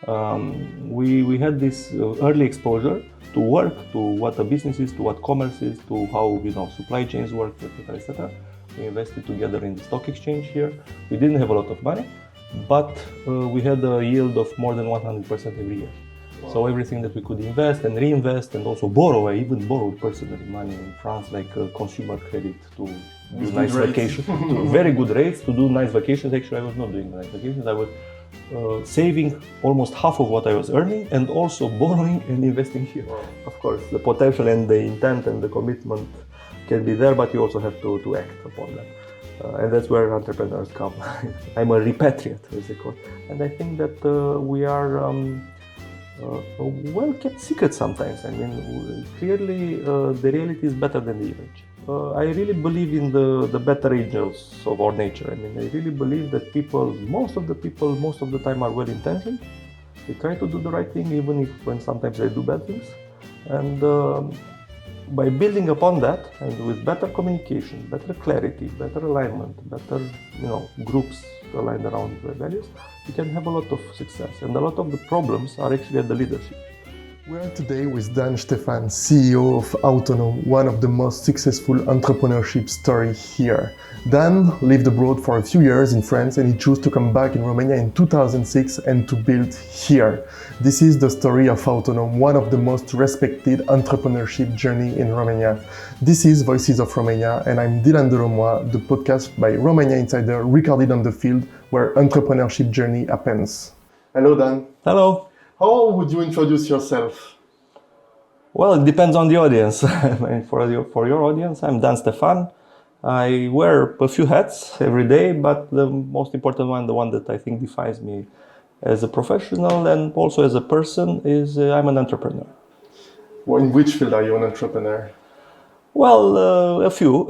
we had this early exposure to work, to what a business is, to what commerce is, to how supply chains work, etc., etc. We invested together in the stock exchange here. We didn't have a lot of money, but we had a yield of more than 100% every year. Wow. So everything that we could invest and reinvest and also borrow, I even borrowed personally money in France, like consumer credit to do nice vacations, very good rates to do nice vacations. Actually, I was not doing nice vacations. I was saving almost half of what I was earning and also borrowing and investing here. Wow. Of course, the potential and the intent and the commitment can be there, but you also have to act upon that. And that's where entrepreneurs come. I'm a repatriate, as they call it. And I think that we are a well-kept secret sometimes. I mean, clearly the reality is better than the image. I really believe in the better angels of our nature. I mean, I really believe that most of the time are well-intentioned. They try to do the right thing, even when sometimes they do bad things. And by building upon that, and with better communication, better clarity, better alignment, better groups aligned around the values, you can have a lot of success. And a lot of the problems are actually at the leadership. We are today with Dan Ștefan, CEO of Autonom, one of the most successful entrepreneurship stories here. Dan lived abroad for a few years in France and he chose to come back in Romania in 2006 and to build here. This is the story of Autonom, one of the most respected entrepreneurship journey in Romania. This is Voices of Romania and I'm Dylan Delomois, the podcast by Romania Insider recorded on the field where entrepreneurship journey happens. Hello Dan. Hello. How would you introduce yourself? Well, it depends on the audience. For your audience, I'm Dan Ștefan. I wear a few hats every day, but the most important one, the one that I think defines me as a professional and also as a person, is I'm an entrepreneur. Well, in which field are you an entrepreneur? Well, a few.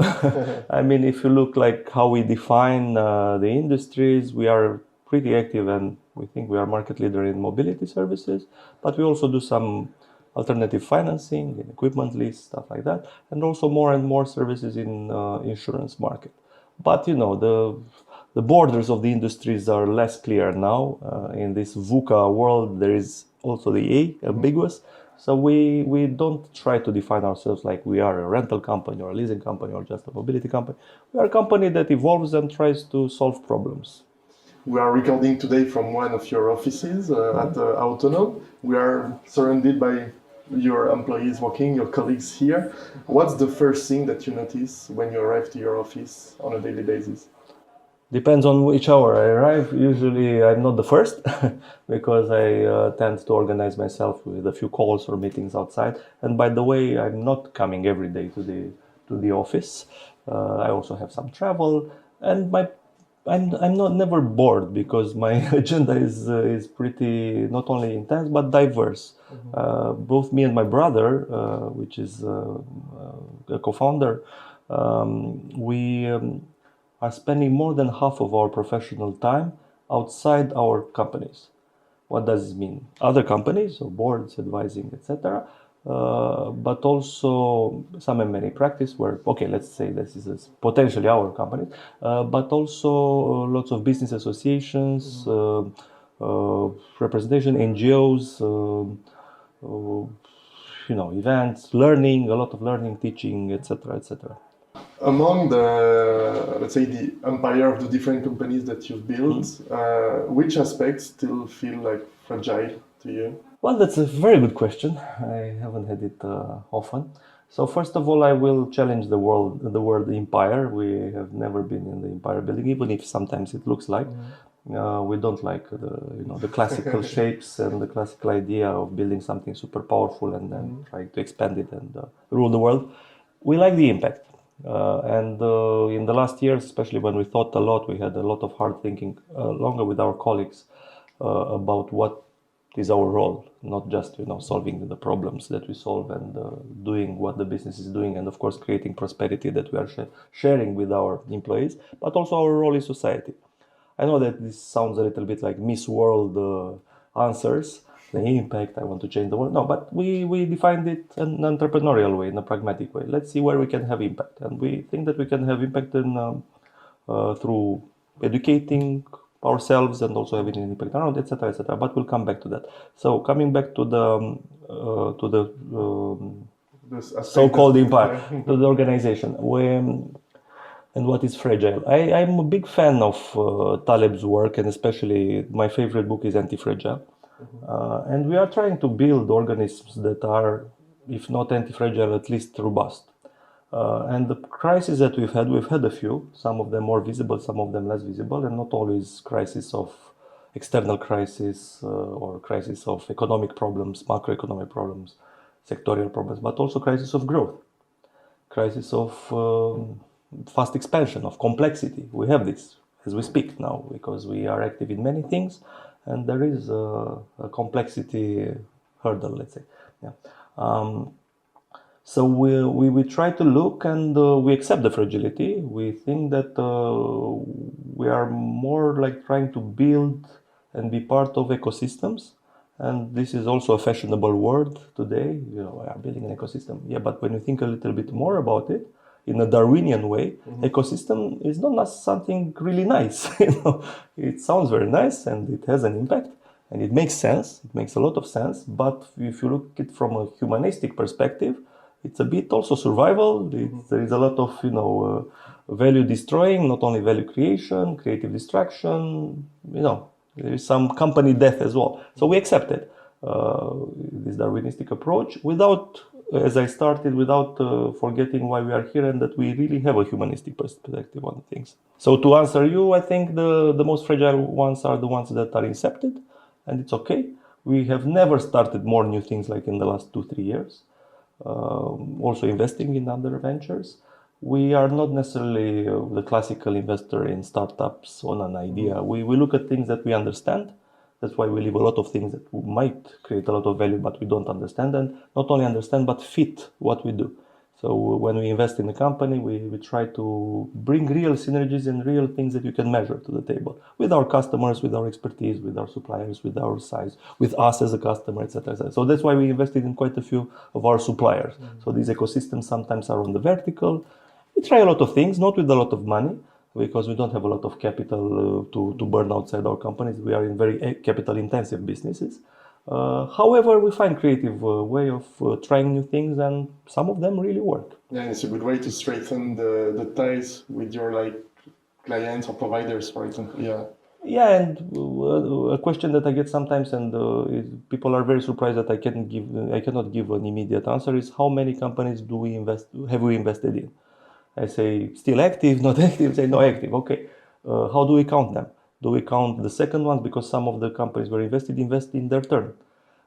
I mean, if you look like how we define the industries, we are pretty active and we think we are market leader in mobility services, but we also do some alternative financing, in equipment lease, stuff like that, and also more and more services in insurance market. But the borders of the industries are less clear now. In this VUCA world, there is also the ambiguous. So we don't try to define ourselves like we are a rental company or a leasing company or just a mobility company. We are a company that evolves and tries to solve problems. We are recording today from one of your offices at Autonom. We are surrounded by your employees working, your colleagues here. What's the first thing that you notice when you arrive to your office on a daily basis? Depends on which hour I arrive. Usually I'm not the first because I tend to organize myself with a few calls or meetings outside. And by the way, I'm not coming every day to the office. I also have some travel and I'm never bored because my agenda is pretty not only intense but diverse. Mm-hmm. Both me and my brother, which is a co-founder, we are spending more than half of our professional time outside our companies. What does it mean? Other companies, so boards, advising, etc. But also some M&A practice where, let's say this is potentially our company, but also lots of business associations, representation, NGOs, events, learning, a lot of learning, teaching, etc., etc. Among the empire of the different companies that you've built, which aspects still feel like fragile to you? Well, that's a very good question. I haven't had it often. So first of all, I will challenge the word empire. We have never been in the empire building, even if sometimes it looks like. We don't like the classical shapes and the classical idea of building something super powerful and then trying to expand it and rule the world. We like the impact. And in the last years, especially when we thought a lot, we had a lot of hard thinking, longer with our colleagues about what is our role, not just solving the problems that we solve and doing what the business is doing, and of course creating prosperity that we are sharing with our employees, but also our role in society. I know that this sounds a little bit like Miss World answers, the impact, I want to change the world. No, but we defined it in an entrepreneurial way, in a pragmatic way. Let's see where we can have impact, and we think that we can have impact through educating ourselves and also having an impact around, etc., etc. But we'll come back to that. So coming back to the so-called empire, to the organization, and what is fragile. I'm a big fan of Taleb's work, and especially my favorite book is Anti-Fragile. And we are trying to build organisms that are, if not anti-fragile, at least robust. And the crises that we've had a few, some of them more visible, some of them less visible, and not always crisis of external crisis or crisis of economic problems, macroeconomic problems, sectorial problems, but also crisis of growth, crisis of fast expansion, of complexity. We have this as we speak now because we are active in many things, and there is a complexity hurdle, let's say. Yeah. So we try to look and we accept the fragility. We think that we are more like trying to build and be part of ecosystems. And this is also a fashionable word today. We are building an ecosystem. Yeah, but when you think a little bit more about it, in a Darwinian way, ecosystem is not something really nice. It sounds very nice and it has an impact and it makes sense. It makes a lot of sense. But if you look at it from a humanistic perspective, it's a bit also survival. There is a lot of value destroying, not only value creation, creative destruction. There is some company death as well. So we accepted this Darwinistic approach without, as I started, without forgetting why we are here and that we really have a humanistic perspective on things. So to answer you, I think the most fragile ones are the ones that are incepted, and it's okay. We have never started more new things like in the last 2-3 years. Also investing in other ventures. We are not necessarily the classical investor in startups on an idea. We look at things that we understand. That's why we leave a lot of things that might create a lot of value, but we don't understand, and not only understand, but fit what we do. So when we invest in a company, we try to bring real synergies and real things that you can measure to the table with our customers, with our expertise, with our suppliers, with our size, with us as a customer, etc. So that's why we invested in quite a few of our suppliers. So these ecosystems sometimes are on the vertical. We try a lot of things, not with a lot of money, because we don't have a lot of capital to burn outside our companies. We are in very capital-intensive businesses. However, we find creative way of trying new things, and some of them really work. Yeah, and it's a good way to strengthen the ties with your clients or providers, for example. Yeah. Yeah, and a question that I get sometimes, and people are very surprised that I cannot give an immediate answer, is how many companies have we invested in? I say still active, not active. Say no, active. Okay. How do we count them? Do we count the second ones because some of the companies were invest in their turn?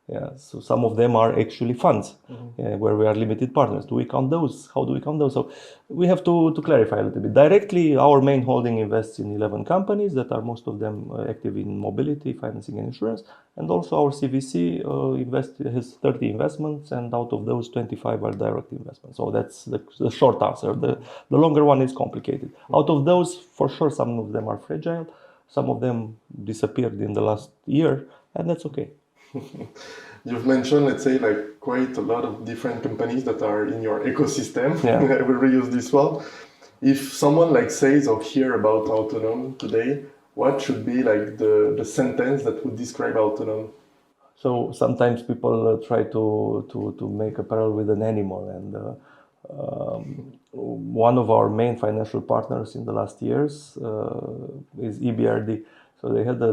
Yeah. So some of them are actually funds where we are limited partners. Do we count those? How do we count those? So we have to clarify a little bit. Directly, our main holding invests in 11 companies that are most of them active in mobility, financing, and insurance. And also our CVC has 30 investments, and out of those, 25 are direct investments. So that's the short answer. The longer one is complicated. Out of those, for sure, some of them are fragile. Some of them disappeared in the last year, and that's okay. You've mentioned, let's say, quite a lot of different companies that are in your ecosystem. Yeah. I will reuse this one. If someone says or hear about Autonom today, what should be the sentence that would describe Autonom? So sometimes people try to make a parallel with an animal, and one of our main financial partners in the last years is EBRD. So they had a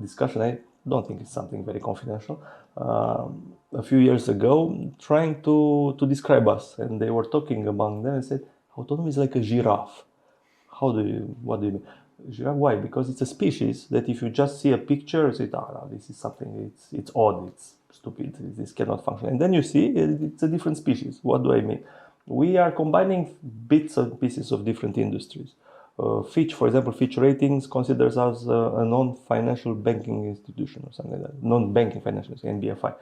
discussion. I don't think it's something very confidential. A few years ago, trying to describe us, and they were talking among them and said, Autonom is like a giraffe. What do you mean? Giraffe, why? Because it's a species that if you just see a picture, you say, no, this is something, it's odd, it's stupid, this cannot function. And then you see it's a different species. What do I mean? We are combining bits and pieces of different industries. Fitch, for example, Fitch Ratings considers us a non-financial banking institution or something like that. Non-banking financial institution, NBFI.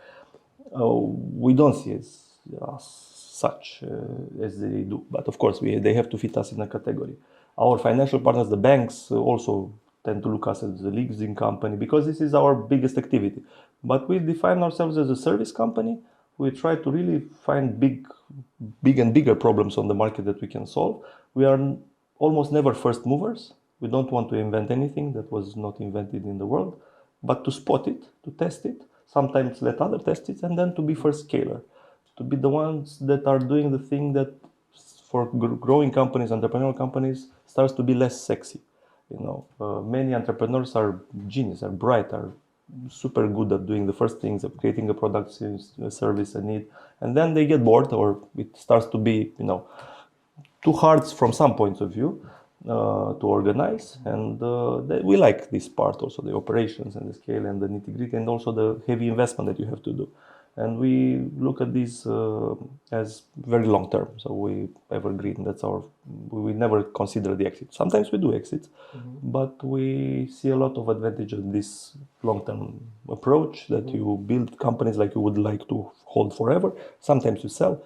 We don't see as such as they do. But of course, they have to fit us in a category. Our financial partners, the banks, also tend to look us as a leasing company because this is our biggest activity. But we define ourselves as a service company. We try to really find big and bigger problems on the market that we can solve. We are almost never first movers. We don't want to invent anything that was not invented in the world, but to spot it, to test it, sometimes let others test it, and then to be first scaler, to be the ones that are doing the thing that for growing companies, entrepreneurial companies, starts to be less sexy. Many entrepreneurs are genius, are bright, are super good at doing the first things, of creating a product, a service, a need, and then they get bored, or it starts to be, too hard from some points of view to organize. And we like this part also, the operations and the scale and the nitty-gritty, and also the heavy investment that you have to do. And we look at this as very long term. So we evergreen. We never consider the exit. Sometimes we do exits, but we see a lot of advantage in this long term approach that you build companies like you would like to hold forever. Sometimes you sell.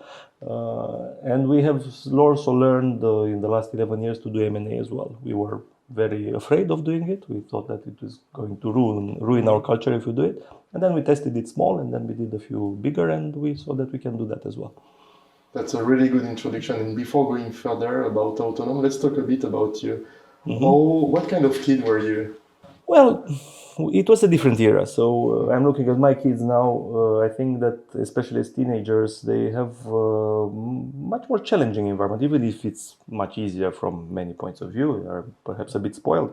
And we have also learned in the last 11 years to do M&A as well. We were very afraid of doing it. We thought that it was going to ruin our culture if we do it. And then we tested it small, and then we did a few bigger, and we saw that we can do that as well. That's a really good introduction. And before going further about Autonom, let's talk a bit about you. What kind of kid were you? Well, it was a different era. So I'm looking at my kids now. I think that especially as teenagers, they have much more challenging environment, even if it's much easier from many points of view. They are perhaps a bit spoiled,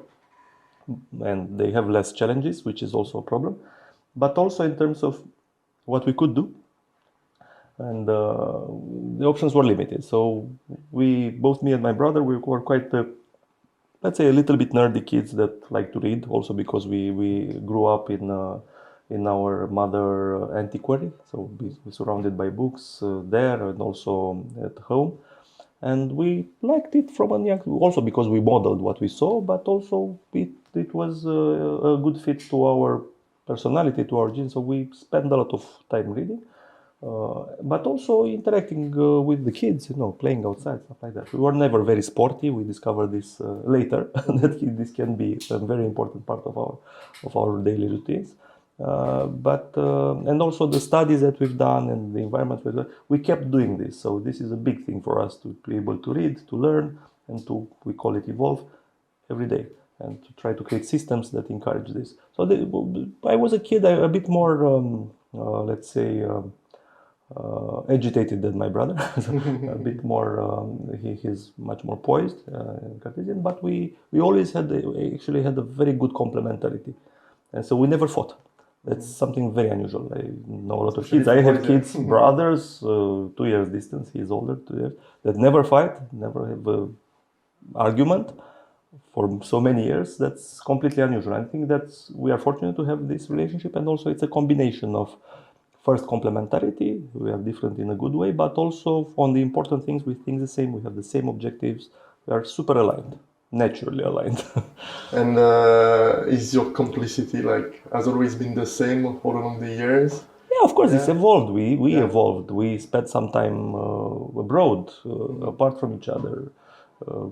and they have less challenges, which is also a problem. But also in terms of what we could do, and the options were limited. So both me and my brother, we were quite, let's say, a little bit nerdy kids that like to read. Also because we grew up in our mother antiquary, so we surrounded by books there and also at home. And we liked it from a young, also because we modeled what we saw, but also it was a good fit to our personality, to our genes. So we spent a lot of time reading, but also interacting with the kids, playing outside, stuff like that. We were never very sporty. We discovered this later that this can be a very important part of our daily routines. And also the studies that we've done and the environment we kept doing this. So this is a big thing for us, to be able to read, to learn, and we call it evolve every day, and to try to create systems that encourage this. So I was a kid a bit more, let's say, agitated than my brother, a bit more. He's much more poised and Cartesian, but we always had a very good complementarity, and so we never fought. That's something very unusual. I know a lot of kids. I have kids, brothers, 2 years distance. He's older, 2 years, that never fight, never have an argument for so many years. That's completely unusual. I think we are fortunate to have this relationship, and also it's a combination of first complementarity. We are different in a good way, but also on the important things we think the same. We have the same objectives. We are super aligned. Naturally aligned. And is your complicity has always been the same all along the years? Yeah, of course, it's evolved. We evolved. We spent some time abroad, apart from each other.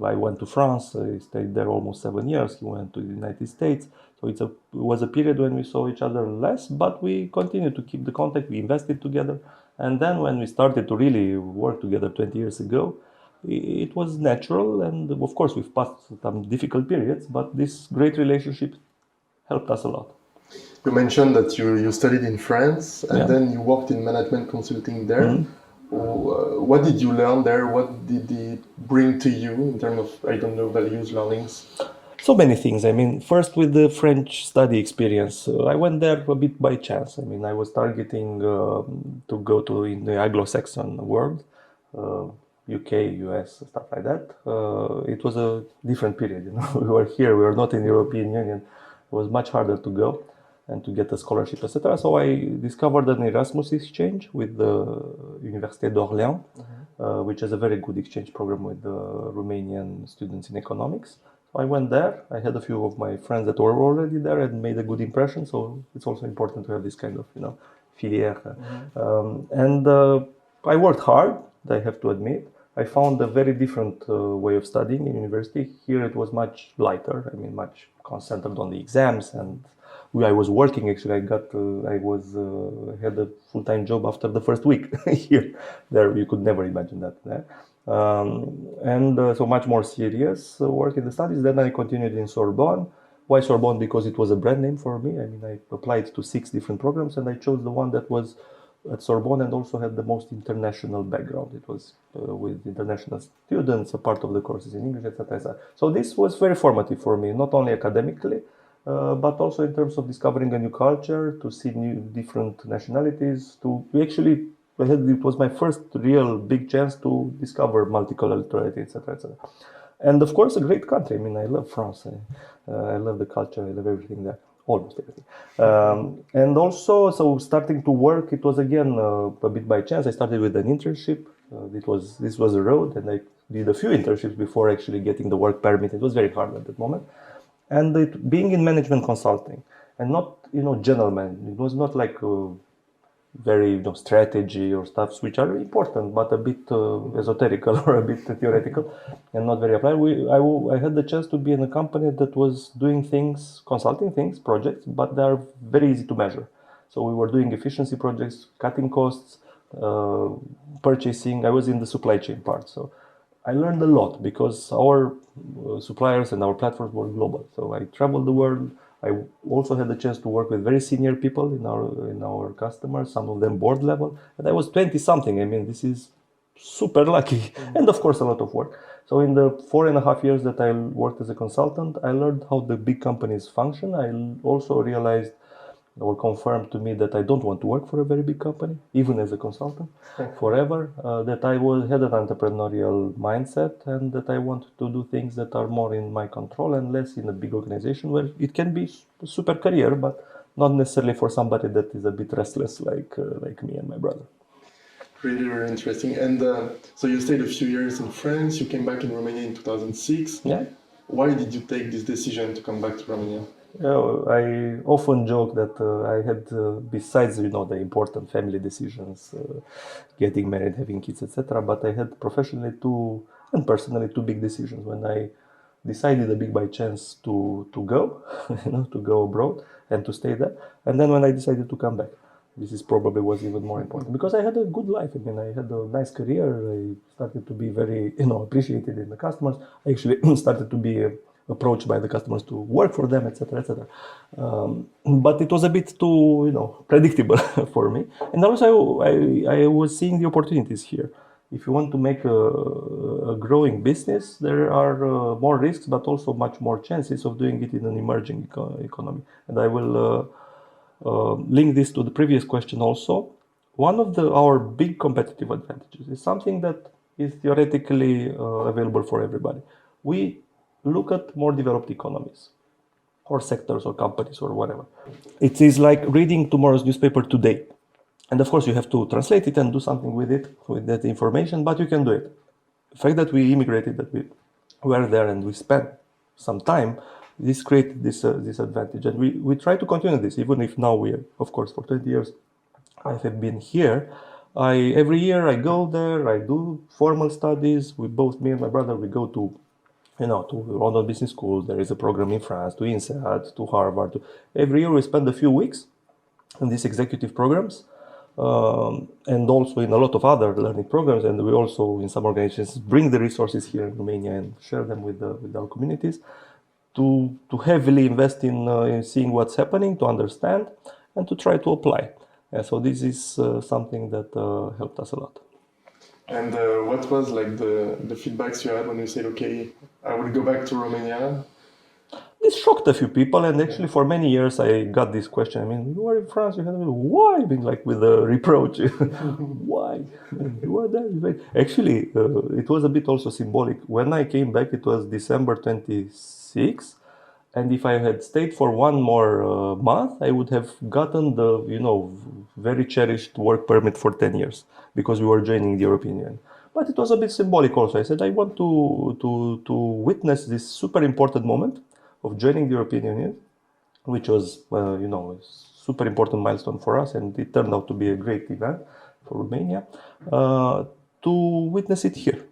I went to France. I stayed there almost 7 years. He went to the United States. So it was a period when we saw each other less, but we continued to keep the contact. We invested together. And then when we started to really work together 20 years ago, it was natural, and of course we've passed some difficult periods, but this great relationship helped us a lot. You mentioned that you studied in France, and then you worked in management consulting there. What did you learn there? What did it bring to you in terms of, values, learnings? So many things. I mean, first with the French study experience, I went there a bit by chance. I mean, I was targeting to go to in the Anglo-Saxon world. UK, US, stuff like that. It was a different period. We were here. We were not in the European Union. It was much harder to go and to get a scholarship, etc. So I discovered an Erasmus exchange with the Université d'Orléans, which is a very good exchange program with the Romanian students in economics. So I went there. I had a few of my friends that were already there and made a good impression. So it's also important to have this kind of, filière. And I worked hard, I have to admit. I found a very different way of studying in university. Here it was much lighter. I mean, much concentrated on the exams, and I was working actually. I had a full-time job after the first week here. There, you could never imagine that. So much more serious work in the studies. Then I continued in Sorbonne. Why Sorbonne? Because it was a brand name for me. I mean, I applied to 6 different programs and I chose the one that was at Sorbonne and also had the most international background. It was with international students, a part of the courses in English, etc. So this was very formative for me, not only academically, but also in terms of discovering a new culture, to see different nationalities, it was my first real big chance to discover multiculturality, etc. And of course, a great country. I mean, I love France. I love the culture. I love everything there, almost everything. And also, so starting to work, it was again a bit by chance. I started with an internship. This was a road, and I did a few internships before actually getting the work permit. It was very hard at that moment. And being in management consulting, and not general management. It was not like very strategy or stuffs which are important but a bit esoterical or a bit theoretical and not very applied. I had the chance to be in a company that was doing things, consulting things, projects, but they are very easy to measure. So we were doing efficiency projects, cutting costs, purchasing. I was in the supply chain part, so I learned a lot because our suppliers and our platforms were global. So I traveled the world. I also had the chance to work with very senior people in our customers, some of them board level, and I was 20 something. I mean, this is super lucky, and of course a lot of work. So in the 4.5 years that I worked as a consultant, I learned how the big companies function. I also realized or confirmed to me that I don't want to work for a very big company, even as a consultant, forever. That I had an entrepreneurial mindset and that I want to do things that are more in my control and less in a big organization where it can be a super career, but not necessarily for somebody that is a bit restless like me and my brother. Really, very interesting. And so you stayed a few years in France. You came back in Romania in 2006. Yeah. Why did you take this decision to come back to Romania? I often joke that I had, besides the important family decisions, getting married, having kids, etc., but I had professionally and personally two big decisions. When I decided a bit by chance to go, to go abroad and to stay there, and then when I decided to come back. This is probably was even more important because I had a good life. I mean, I had a nice career. I started to be very, appreciated in the customers. I actually started to be approached by the customers to work for them, etc., etc. But it was a bit too, predictable for me. And also, I was seeing the opportunities here. If you want to make a growing business, there are more risks, but also much more chances of doing it in an emerging economy. And I will link this to the previous question also. One of our big competitive advantages is something that is theoretically available for everybody. We look at more developed economies or sectors or companies or whatever. It is like reading tomorrow's newspaper today. And of course you have to translate it and do something with it, with that information, but you can do it. The fact that we immigrated, that we were there and we spent some time, this created this advantage. And we try to continue this, even if now we are, of course, for 20 years, I have been here. Every year I go there, I do formal studies. Me and my brother, we go to London Business School. There is a program in France, to INSEAD, to Harvard. Every year we spend a few weeks in these executive programs, and also in a lot of other learning programs. And we also, in some organizations, bring the resources here in Romania and share them with our communities to heavily invest in seeing what's happening, to understand, and to try to apply. So this is something that helped us a lot. And what was like the feedbacks you had when you said, okay, I will go back to Romania? This shocked a few people, and actually for many years I got this question. I mean, you are in France, why? I mean, like with a reproach. Why? You are there. Actually, it was a bit also symbolic. When I came back, it was December 26th. And if I had stayed for one more month, I would have gotten the, very cherished work permit for 10 years because we were joining the European Union. But it was a bit symbolic also. I said, I want to witness this super important moment of joining the European Union, which was, a super important milestone for us. And it turned out to be a great event for Romania, to witness it here,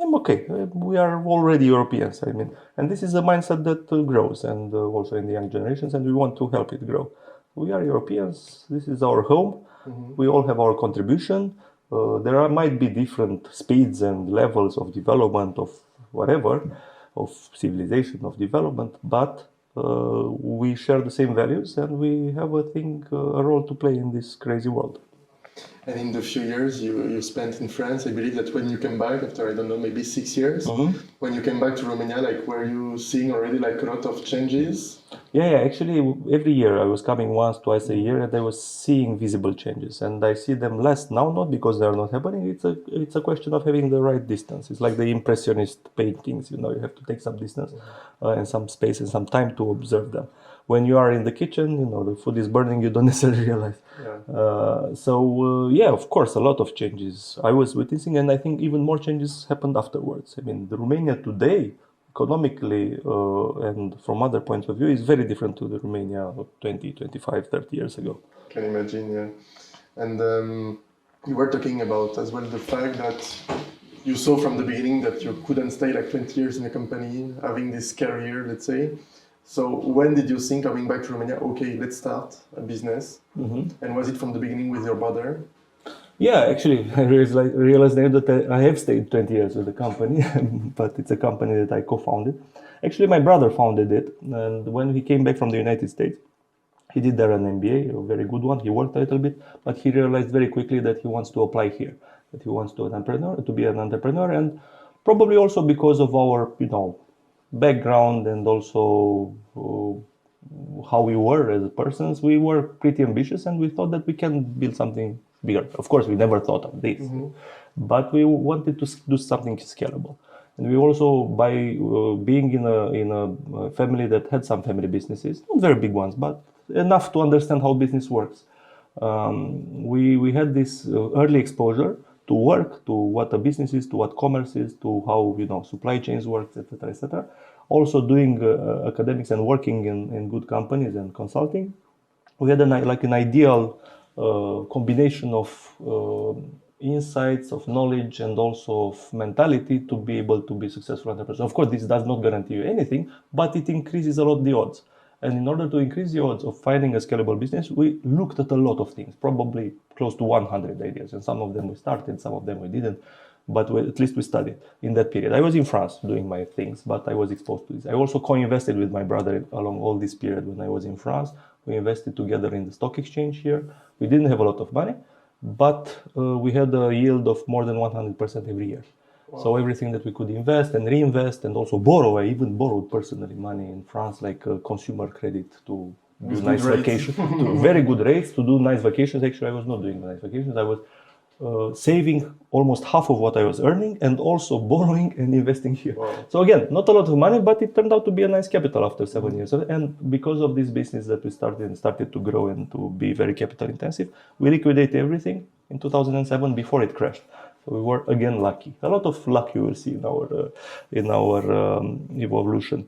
I'm okay. We are already Europeans. I mean, and this is a mindset that grows, and also in the young generations, and we want to help it grow. We are Europeans. This is our home. Mm-hmm. We all have our contribution. There might be different speeds and levels of development of whatever, of civilization, of development, but we share the same values and we have, I think, a role to play in this crazy world. And in the few years you spent in France, I believe that when you came back after, I don't know, maybe 6 years, when you came back to Romania, like, were you seeing already like a lot of changes? Yeah, actually, every year I was coming once, twice a year, and I was seeing visible changes. And I see them less now, not because they are not happening. It's a question of having the right distance. It's like the impressionist paintings, you have to take some distance and some space and some time to observe them. When you are in the kitchen, the food is burning, you don't necessarily realize. Yeah. Of course, a lot of changes I was witnessing, and I think even more changes happened afterwards. I mean, the Romania today, economically and from other points of view, is very different to the Romania of 20, 25, 30 years ago. Can imagine, yeah. And you were talking about as well the fact that you saw from the beginning that you couldn't stay like 20 years in a company, having this career, let's say. So when did you think, coming back to Romania, okay, let's start a business? And was it from the beginning with your brother? Yeah, actually, I realized now that I have stayed 20 years with the company, but it's a company that I co-founded. Actually, my brother founded it, and when he came back from the United States, he did there an MBA, a very good one. He worked a little bit, but he realized very quickly that he wants to apply here, that he wants to be an entrepreneur, and probably also because of our, background and also how we were as persons, we were pretty ambitious, and we thought that we can build something bigger. Of course, we never thought of this, but we wanted to do something scalable. And we also, by being in a family that had some family businesses, not very big ones, but enough to understand how business works, we had this early exposure to work, to what a business is, to what commerce is, to how supply chains work, etc., etc. Also doing academics and working in good companies and consulting. We had an ideal combination of insights, of knowledge, and also of mentality to be able to be successful entrepreneurs. Of course, this does not guarantee you anything, but it increases a lot the odds. And in order to increase the odds of finding a scalable business, we looked at a lot of things, probably close to 100 ideas. And some of them we started, some of them we didn't, but at least we studied in that period. I was in France doing my things, but I was exposed to this. I also co-invested with my brother along all this period when I was in France. We invested together in the stock exchange here. We didn't have a lot of money, but we had a yield of more than 100% every year. Wow. So everything that we could invest and reinvest and also borrow, I even borrowed personally money in France, like consumer credit to do nice vacations, to very good rates, to do nice vacations. Actually, I was not doing nice vacations. I was saving almost half of what I was earning and also borrowing and investing here. Wow. So again, not a lot of money, but it turned out to be a nice capital after 7 years. And because of this business that we started to grow and to be very capital intensive, we liquidated everything in 2007 before it crashed. So we were again lucky. A lot of luck you will see in our evolution.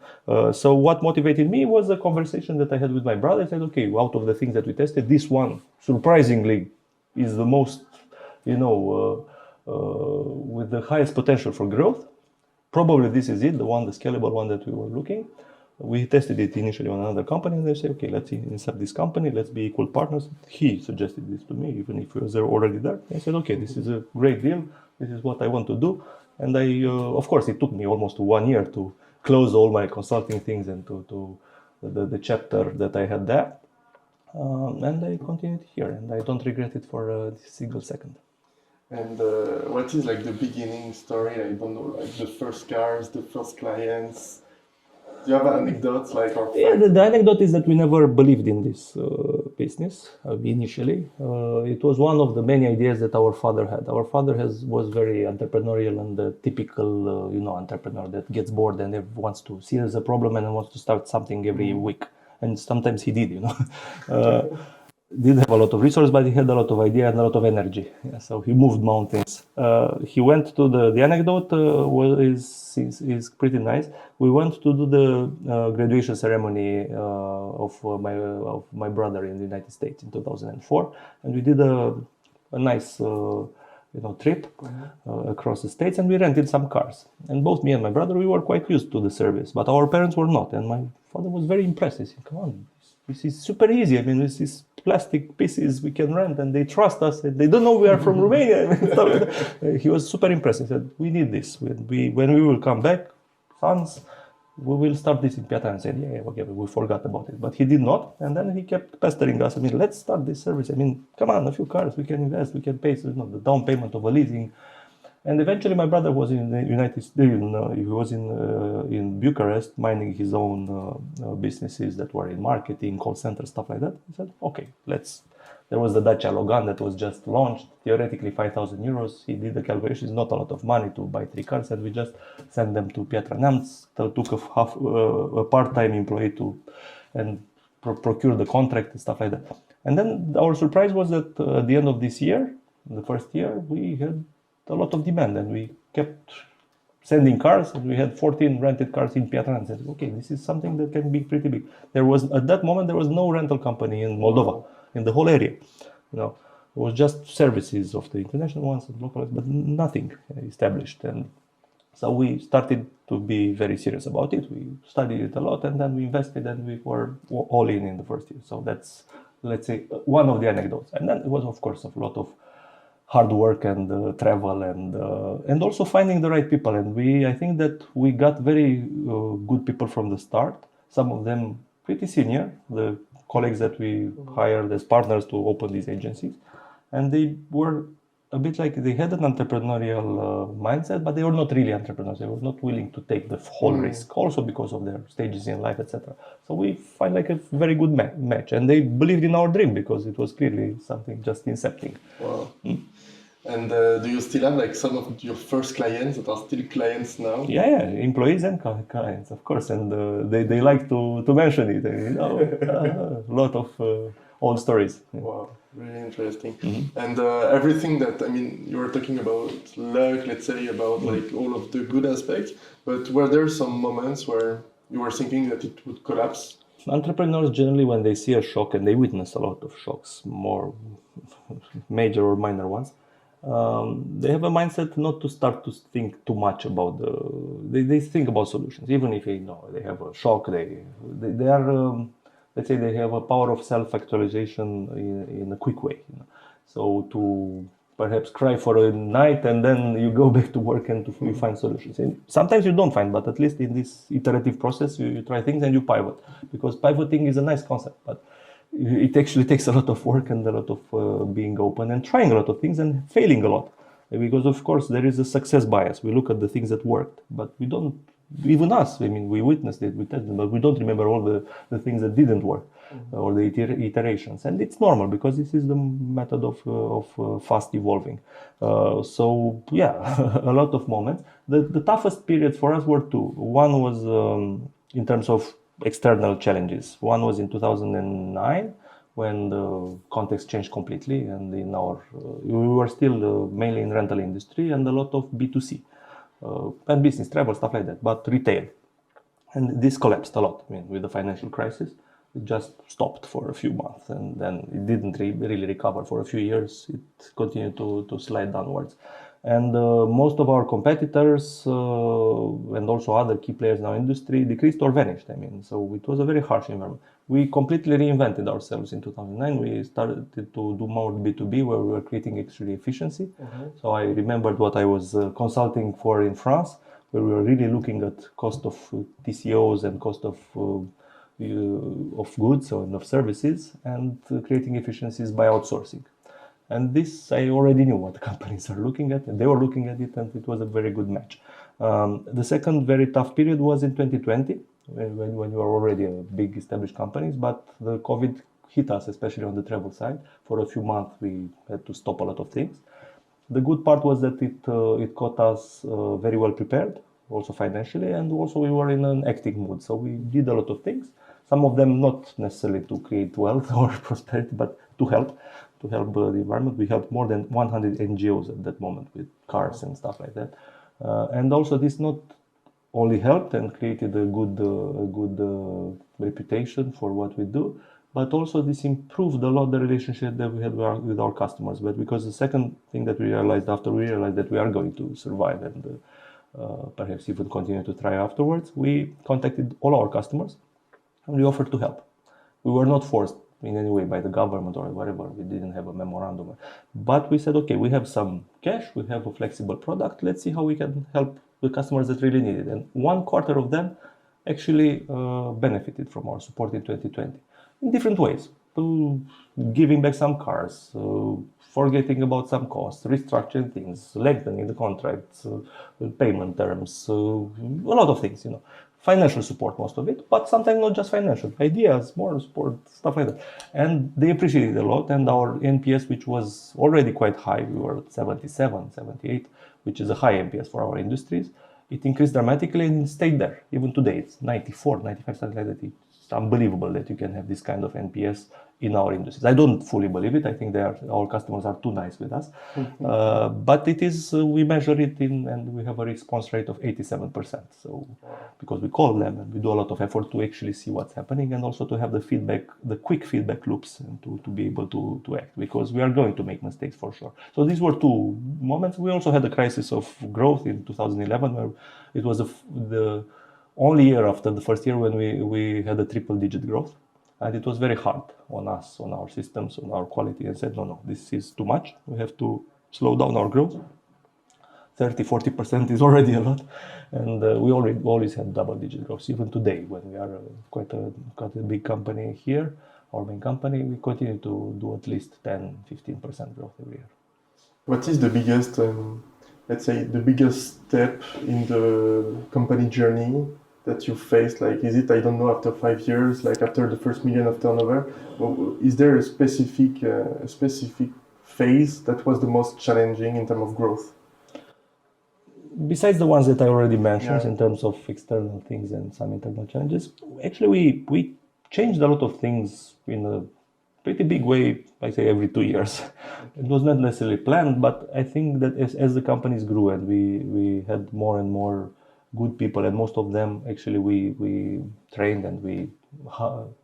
So what motivated me was a conversation that I had with my brother. I said, okay, out of the things that we tested, this one surprisingly is the most, with the highest potential for growth. Probably this is it, the scalable one that we were looking. We tested it initially on another company, and they said, okay, let's insert this company, let's be equal partners. He suggested this to me, even if he was already there. I said, okay, this is a great deal. This is what I want to do. And of course, it took me almost 1 year to close all my consulting things and to the chapter that I had there. And I continued here, and I don't regret it for a single second. And what is like the beginning story? I don't know, like the first cars, the first clients. Do you have anecdotes like? Yeah, the anecdote is that we never believed in this business initially. It was one of the many ideas that our father had. Our father was very entrepreneurial and the typical, entrepreneur that gets bored and wants to see as a problem and wants to start something every week. And sometimes he did, Didn't have a lot of resources, but he had a lot of idea and a lot of energy. Yeah, so he moved mountains. He went to the anecdote is pretty nice. We went to do the graduation ceremony of my brother in the United States in 2004, and we did a nice trip across the states, and we rented some cars. And both me and my brother, we were quite used to the service, but our parents were not. And my father was very impressed. He said, "Come on, this is super easy. I mean, this is plastic pieces we can rent, and they trust us. They don't know we are from Romania. I mean, stuff like that. He was super impressed. He said, we need this. When we will come back, sons, we will start this in Piatra. And said, yeah, okay, we forgot about it. But he did not. And then he kept pestering us. I mean, let's start this service. I mean, come on, a few cars, we can invest, we can pay the down payment of a leasing. And eventually my brother was in the United States, he was in Bucharest, minding his own businesses that were in marketing, call center, stuff like that. He said, okay, there was the Dacia Logan that was just launched, theoretically 5,000 euros. He did the calculations, not a lot of money to buy 3 cars, and we just sent them to Piatra Neamț, took a part-time employee and procure the contract and stuff like that. And then our surprise was that at the end of this year, the first year, we had a lot of demand, and we kept sending cars, and we had 14 rented cars in Piatra, and said, okay, this is something that can be pretty big. At that moment, there was no rental company in Moldova, in the whole area. It was just services of the international ones and local, but nothing established. And so we started to be very serious about it. We studied it a lot, and then we invested, and we were all in the first year. So that's, let's say, one of the anecdotes. And then it was, of course, a lot of hard work and travel and also finding the right people. And I think that we got very good people from the start. Some of them pretty senior, the colleagues that we hired as partners to open these agencies. And they were a bit like, they had an entrepreneurial mindset, but they were not really entrepreneurs. They were not willing to take the whole risk, also because of their stages in life, etc. So we find like a very good match. And they believed in our dream because it was clearly something just incepting. Wow. And do you still have like some of your first clients that are still clients now? Yeah, employees and clients, of course. And they like to mention it. A lot of old stories. Wow, really interesting. And everything that, I mean, you were talking about luck, let's say, about like all of the good aspects, but were there some moments where you were thinking that it would collapse? Entrepreneurs generally, when they see a shock, and they witness a lot of shocks, more major or minor ones, they have a mindset not to start to think too much about they think about solutions. Even if they have a shock, they are, let's say, they have a power of self-actualization in a quick way. So to perhaps cry for a night and then you go back to work and you find solutions. And sometimes you don't find, but at least in this iterative process, you try things and you pivot. Because pivoting is a nice concept, but it actually takes a lot of work and a lot of being open and trying a lot of things and failing a lot. Because of course there is a success bias. We look at the things that worked, but we don't, even us, I mean, we witnessed it, we tested, but we don't remember all the things that didn't work or the iterations. And it's normal because this is the method of fast evolving. So yeah, a lot of moments. The toughest periods for us were two. One was in terms of external challenges. One was in 2009 when the context changed completely, and we were still mainly in rental industry and a lot of B2C and business travel, stuff like that, but retail. And this collapsed a lot. I mean, with the financial crisis, it just stopped for a few months, and then it didn't really recover for a few years. It continued to slide downwards. And most of our competitors and also other key players in our industry decreased or vanished. I mean, so it was a very harsh environment. We completely reinvented ourselves in 2009. We started to do more B2B, where we were creating actually efficiency. So I remembered what I was consulting for in France, where we were really looking at cost of TCOs and cost of goods and of services, and creating efficiencies by outsourcing. And this, I already knew what companies are looking at, and they were looking at it, and it was a very good match. The second very tough period was in 2020, when we were already a big established companies, but the COVID hit us, especially on the travel side. For a few months, we had to stop a lot of things. The good part was that it caught us very well prepared, also financially, and also we were in an active mood. So we did a lot of things, some of them not necessarily to create wealth or prosperity, but to help the environment. We helped more than 100 NGOs at that moment with cars and stuff like that. And also this not only helped and created a good reputation for what we do, but also this improved a lot the relationship that we had with our customers. But because the second thing that we realized after we realized that we are going to survive and perhaps even continue to thrive afterwards, we contacted all our customers and we offered to help. We were not forced in any way by the government or whatever. We didn't have a memorandum. But we said, okay, we have some cash, we have a flexible product. Let's see how we can help the customers that really need it. And 1/4 of them actually benefited from our support in 2020 in different ways. Giving back some cars, forgetting about some costs, restructuring things, lengthening the contracts, payment terms, a lot of things, Financial support, most of it, but sometimes not just financial, ideas, more support, stuff like that. And they appreciated it a lot. And our NPS, which was already quite high, we were at 77, 78, which is a high NPS for our industries. It increased dramatically and stayed there. Even today, it's 94, 95, something like that. It's unbelievable that you can have this kind of NPS in our industries. I don't fully believe it. I think our customers are too nice with us. But it is, we measure it and we have a response rate of 87%. So, because we call them and we do a lot of effort to actually see what's happening and also to have the feedback, the quick feedback loops and to be able to act, because we are going to make mistakes for sure. So these were two moments. We also had a crisis of growth in 2011, where it was the only year after the first year when we had a triple-digit growth. And it was very hard on us, on our systems, on our quality, and said, no, this is too much. We have to slow down our growth. 30-40% is already a lot. And we always had double-digit growth. Even today, when we are quite a big company here, our main company, we continue to do at least 10-15% growth every year. What is the biggest, let's say, the biggest step in the company journey that you faced? Like, is it, I don't know, after 5 years, like after the first million of turnover? Or is there a specific phase that was the most challenging in terms of growth? Besides the ones that I already mentioned, in terms of external things and some internal challenges, actually we changed a lot of things in a pretty big way, I say every 2 years. It was not necessarily planned, but I think that as the companies grew and we had more and more good people, and most of them actually we trained, and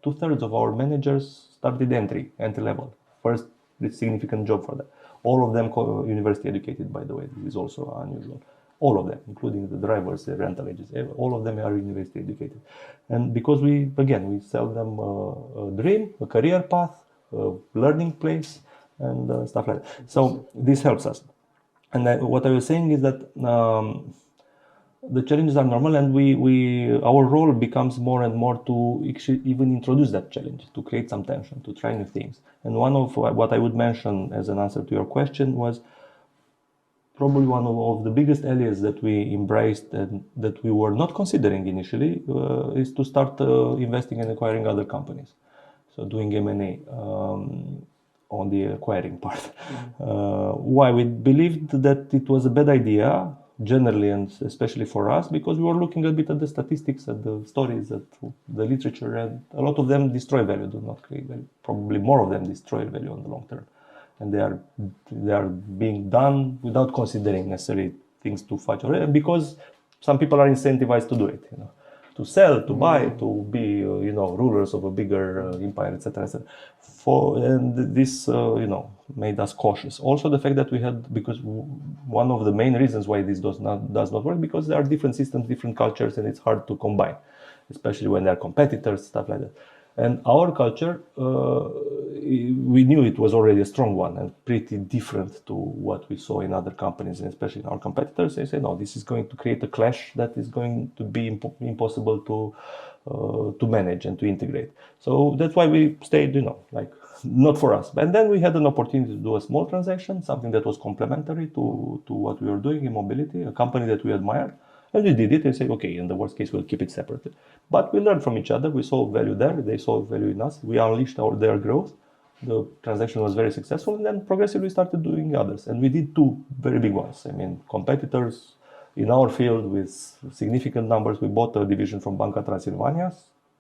2/3 of our managers started entry level. First significant job for them. All of them university educated, by the way. This is also unusual. All of them, including the drivers, the rental agents, all of them are university educated. And because we sell them a dream, a career path, a learning place, and stuff like that. So this helps us. And what I was saying is that the challenges are normal, and our role becomes more and more to even introduce that challenge, to create some tension, to try new things. And one of what I would mention as an answer to your question was probably one of the biggest areas that we embraced and that we were not considering initially is to start investing and acquiring other companies. So doing M&A on the acquiring part. Why? We believed that it was a bad idea, generally and especially for us, because we were looking a bit at the statistics, at the stories, at the literature, and a lot of them destroy value, do not create value. Probably more of them destroy value on the long term. And they are being done without considering necessarily things too much, because some people are incentivized to do it, to sell, to buy, to be, rulers of a bigger empire, etc., etc. And this, made us cautious. Also, the fact that we had, because one of the main reasons why this does not work, because there are different systems, different cultures, and it's hard to combine, especially when they are competitors, stuff like that. And our culture, we knew it was already a strong one and pretty different to what we saw in other companies, and especially in our competitors. They say, no, this is going to create a clash that is going to be impossible to manage and to integrate. So that's why we stayed, not for us. And then we had an opportunity to do a small transaction, something that was complementary to what we were doing in mobility, a company that we admired. And we did it and said, okay, in the worst case, we'll keep it separately. But we learned from each other. We saw value there. They saw value in us. We unleashed their growth. The transaction was very successful. And then progressively started doing others. And we did 2 very big ones. Competitors in our field with significant numbers. We bought a division from Banca Transilvania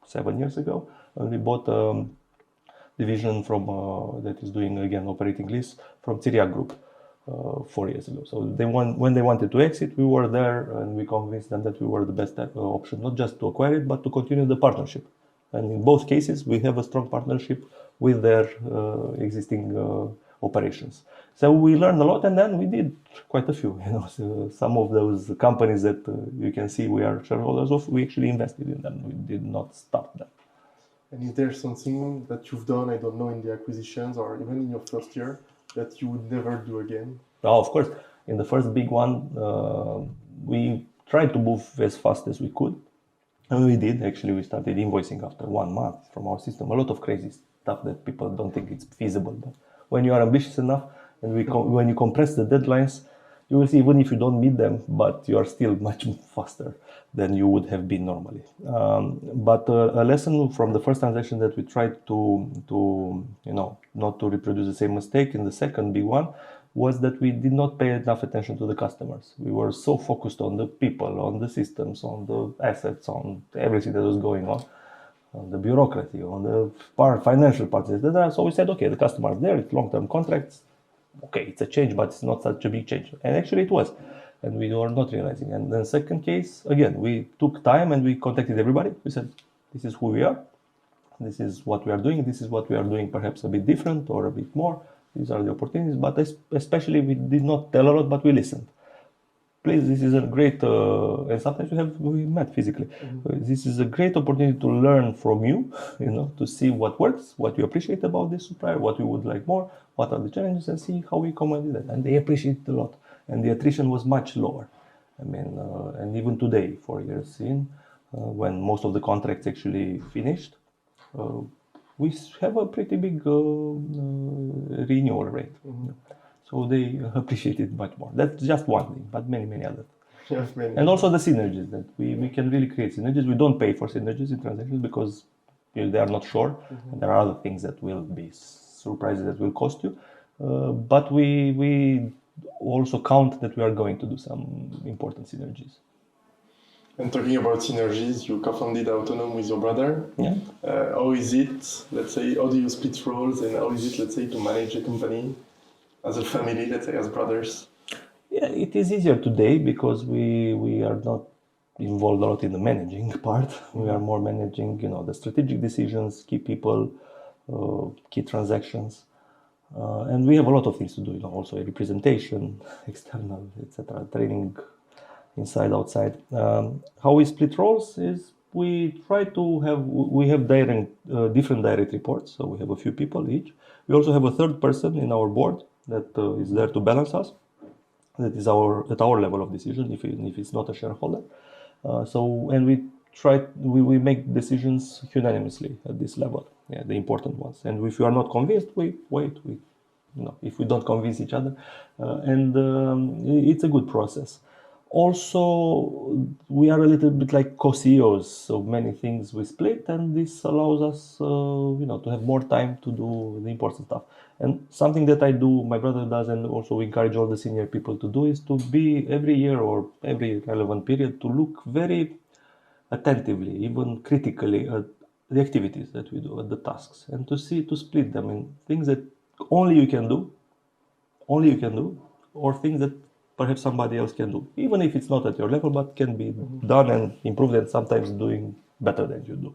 7 years ago. And we bought a division from that is doing, again, operating lease from Țiriac Group. 4 years ago. So when they wanted to exit, we were there and we convinced them that we were the best option, not just to acquire it, but to continue the partnership. And in both cases, we have a strong partnership with their existing operations. So we learned a lot, and then we did quite a few. So some of those companies that you can see we are shareholders of, we actually invested in them. We did not start them. And is there something that you've done, I don't know, in the acquisitions or even in your first year that you would never do again? Oh, of course, in the first big one, we tried to move as fast as we could. And we did. Actually, we started invoicing after 1 month from our system. A lot of crazy stuff that people don't think it's feasible. But when you are ambitious enough and when you compress the deadlines, you will see even if you don't meet them, but you are still much faster than you would have been normally. But a lesson from the first transaction that we tried to not to reproduce the same mistake in the second big one was that we did not pay enough attention to the customers. We were so focused on the people, on the systems, on the assets, on everything that was going on the bureaucracy, on the financial parts, etc. So we said, okay, the customer is there, it's long-term contracts. Okay, it's a change, but it's not such a big change. And actually it was. And we were not realizing. And then second case, again, we took time and we contacted everybody. We said, this is who we are. This is what we are doing. This is what we are doing perhaps a bit different or a bit more. These are the opportunities. But especially we did not tell a lot, but we listened. Please, this is a great, and sometimes we met physically. This is a great opportunity to learn from you, to see what works, what you appreciate about this supplier, what you would like more, what are the challenges, and see how we accommodate that. And they appreciate it a lot. And the attrition was much lower. I mean, and even today, 4 years in, when most of the contracts actually finished, we have a pretty big renewal rate. So they appreciate it much more. That's just one thing, but many, many others. Yes, many. And also the synergies that we can really create synergies. We don't pay for synergies in transactions because they are not sure. And there are other things that will be surprises that will cost you. But we also count that we are going to do some important synergies. And talking about synergies, you co-founded Autonom with your brother. Yeah. How is it, let's say, how do you split roles and how is it, let's say, to manage a company as a family, let's say, as brothers? Yeah, it is easier today because we are not involved a lot in the managing part. We are more managing, the strategic decisions, key people, key transactions. And we have a lot of things to do, also a representation, external, etc., training inside, outside. How we split roles is we have different direct reports, so we have a few people each. We also have a third person in our board that is there to balance us. That is at our level of decision, if it's not a shareholder. We make decisions unanimously at this level, the important ones. And if you are not convinced, we wait. If we don't convince each other, it's a good process. Also, we are a little bit like co-CEOs, so many things we split, and this allows us, to have more time to do the important stuff. And something that I do, my brother does, and also we encourage all the senior people to do, is to be every year or every relevant period to look very attentively, even critically, at the activities that we do, at the tasks, and to split them in things that only you can do, or things that perhaps somebody else can do, even if it's not at your level, but can be done and improved, and sometimes doing better than you do.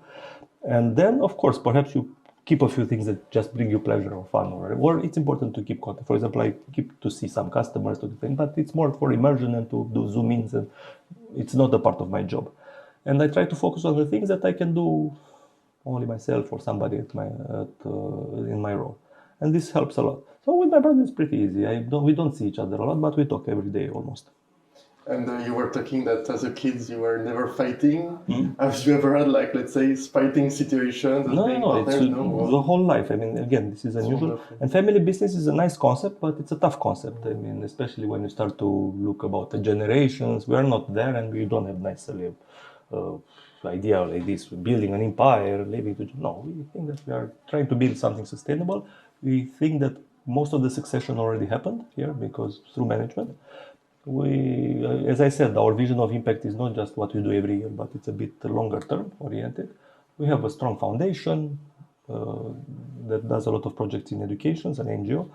And then, of course, perhaps you keep a few things that just bring you pleasure or fun, or it's important to keep contact. For example, I keep to see some customers, but it's more for immersion and to do zoom-ins, and it's not a part of my job. And I try to focus on the things that I can do only myself or somebody in my role. And this helps a lot. So with my brother, it's pretty easy. We don't see each other a lot, but we talk every day almost. And you were talking that as a kid you were never fighting. Have you ever had, let's say, fighting situations? No, it's the whole life. I mean, again, this is unusual. Wonderful. And family business is a nice concept, but it's a tough concept. I mean, especially when you start to look about the generations. We are not there, and we don't have necessarily idea like this, building an empire, living to. No, we think that we are trying to build something sustainable. We think that most of the succession already happened here because through management. As I said, our vision of impact is not just what we do every year, but it's a bit longer term oriented. We have a strong foundation that does a lot of projects in education, an NGO,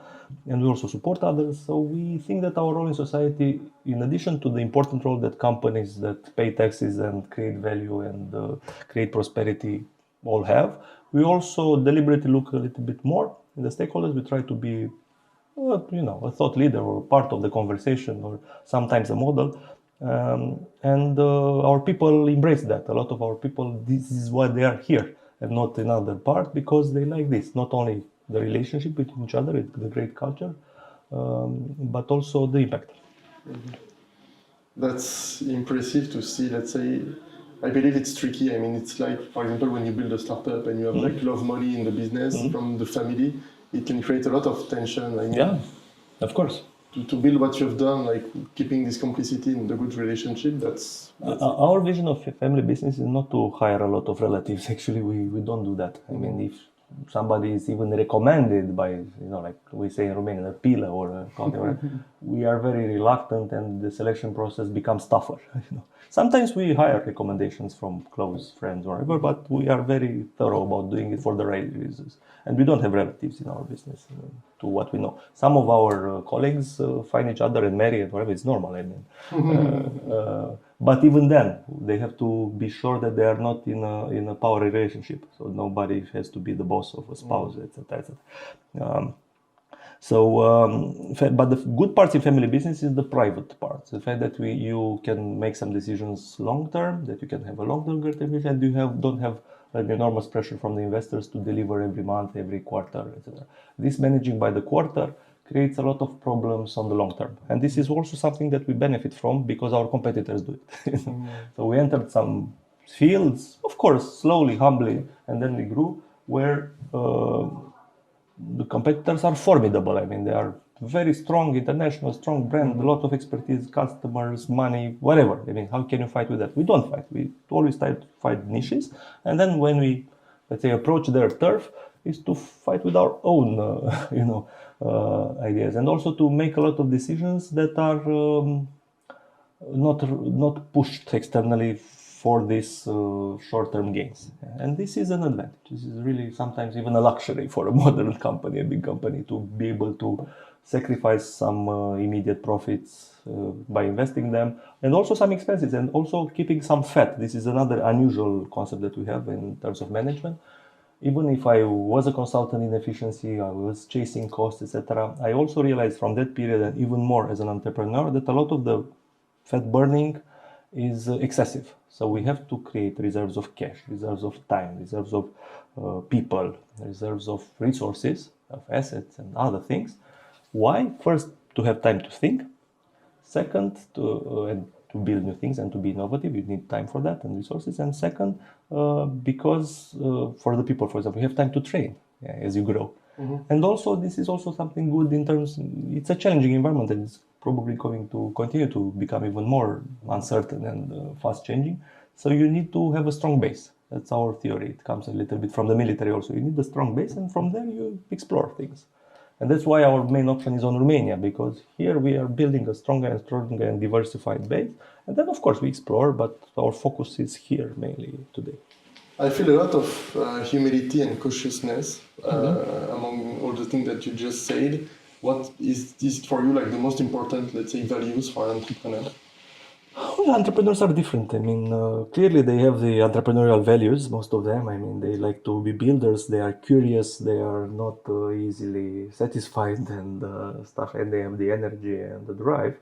and we also support others. So we think that our role in society, in addition to the important role that companies that pay taxes and create value and create prosperity all have, we also deliberately look a little bit more in the stakeholders. We try to be a thought leader or part of the conversation or sometimes a model. And our people embrace that. A lot of our people, this is why they are here. and not another part, because they like this, not only the relationship between each other, the great culture, but also the impact. That's impressive to see. Let's say, I believe it's tricky. I mean, it's like, for example, when you build a startup and you have like a lot of money in the business from the family, it can create a lot of tension. I mean, Yeah, of course. To build what you've done, like keeping this complicity in the good relationship, that's Our vision of a family business is not to hire a lot of relatives. Actually, we don't do that. I mean, if somebody is even recommended by, like we say in Romanian, a pilă or a whatever, we are very reluctant, and the selection process becomes tougher. Sometimes we hire recommendations from close friends or whatever, but we are very thorough about doing it for the right reasons. And we don't have relatives in our business, to what we know. Some of our colleagues find each other and marry and whatever. It's normal, I mean. But even then, they have to be sure that they are not in a power relationship. So nobody has to be the boss of a spouse, etc., etc. But the good parts in family business is the private parts. The fact that you can make some decisions long term, that you can have a long-term vision, and you don't have an enormous pressure from the investors to deliver every month, every quarter, etc. This managing by the quarter creates a lot of problems on the long term. And this is also something that we benefit from because our competitors do it. So we entered some fields, of course, slowly, humbly, and then we grew, where the competitors are formidable. I mean, they are very strong, international, strong brand, a lot of expertise, customers, money, whatever. I mean, how can you fight with that? We don't fight. We always try to fight niches. And then when we, let's say, approach their turf, is to fight with our own, ideas, and also to make a lot of decisions that are not pushed externally for these short-term gains. And this is an advantage. This is really sometimes even a luxury for a modern company, a big company, to be able to sacrifice some immediate profits by investing them, and also some expenses, and also keeping some fat. This is another unusual concept that we have in terms of management. Even if I was a consultant in efficiency, I was chasing costs, etc., I also realized from that period, and even more as an entrepreneur, that a lot of the fat burning is excessive. So we have to create reserves of cash, reserves of time, reserves of people, reserves of resources, of assets and other things. Why? First, to have time to think. Second, to build new things and to be innovative, you need time for that and resources. And second, because for the people, for example, you have time to train as you grow. And also, this is also something good in terms, it's a challenging environment, and it's probably going to continue to become even more uncertain and fast changing. So you need to have a strong base. That's our theory. It comes a little bit from the military also. You need a strong base, and from there you explore things. And that's why our main option is on Romania, because here we are building a stronger and diversified base. And then, of course, we explore, but our focus is here mainly today. I feel a lot of humility and cautiousness among all the things that you just said. What is this for you, like the most important, let's say, values for an entrepreneur? Well, entrepreneurs are different. I mean, clearly they have the entrepreneurial values, most of them. I mean, they like to be builders, they are curious, they are not easily satisfied and stuff, and they have the energy and the drive.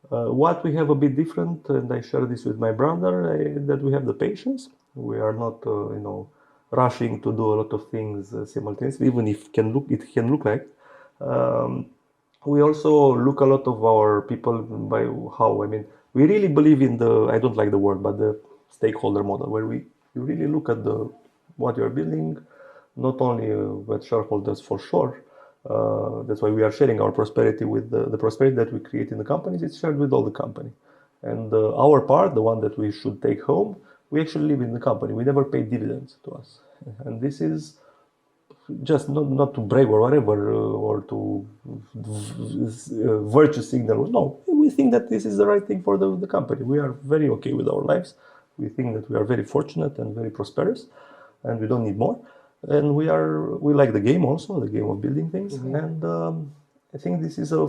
What we have a bit different, and I share this with my brother, that we have the patience. We are not, rushing to do a lot of things simultaneously, even if it can look like. We also look a lot of our people by how, I mean, we really believe in I don't like the word, but the stakeholder model, where you really look at what you're building, not only with shareholders for sure. That's why we are sharing our prosperity with the prosperity that we create in the companies. It's shared with all the company. And our part, the one that we should take home, we actually live in the company. We never pay dividends to us. And this is just not to brag or whatever, or to virtue signal. No, we think that this is the right thing for the company. We are very okay with our lives. We think that we are very fortunate and very prosperous, and we don't need more. And we like the game also, the game of building things. And I think this is a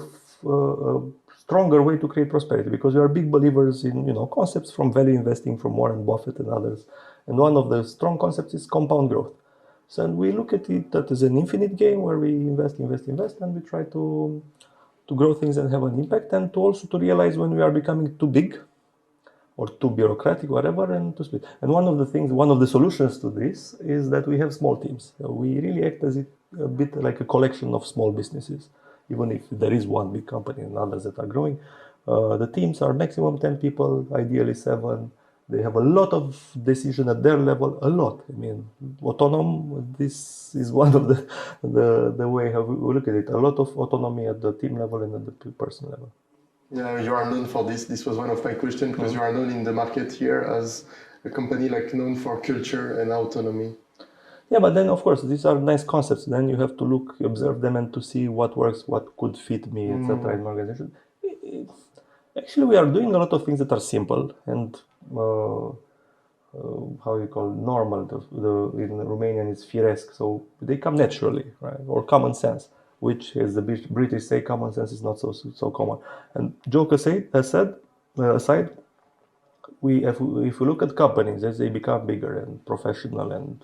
stronger way to create prosperity, because we are big believers in concepts from value investing, from Warren Buffett and others. And one of the strong concepts is compound growth. So we look at it that as an infinite game where we invest, and we try to grow things and have an impact, and to also to realize when we are becoming too big, or too bureaucratic, whatever, and to split. And one of the solutions to this is that we have small teams. We really act as a bit like a collection of small businesses. Even if there is one big company and others that are growing, the teams are maximum 10 people, ideally 7. They have a lot of decision at their level, a lot. I mean, Autonom, this is one of the way how we look at it. A lot of autonomy at the team level and at the person level. Yeah, you are known for this. This was one of my questions because you are known in the market here as a company like known for culture and autonomy. Yeah, but then of course these are nice concepts. Then you have to look, observe them, and to see what works, what could fit me, etc. in an organization. Actually, we are doing a lot of things that are simple and how you call it, normal. In Romanian it's firesc, so they come naturally, right? Or common sense, which, as the British say, common sense is not so common. And joke aside, if we look at companies as they become bigger and professional and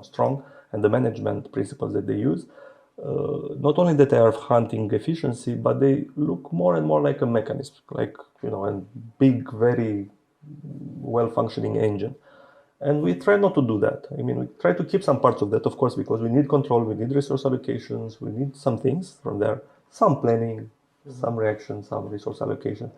strong, and the management principles that they use, not only that they are hunting efficiency, but they look more and more like a mechanism, like a big, very well-functioning engine. And we try not to do that. I mean, we try to keep some parts of that, of course, because we need control, we need resource allocations, we need some things from there, some planning, some reaction, some resource allocation.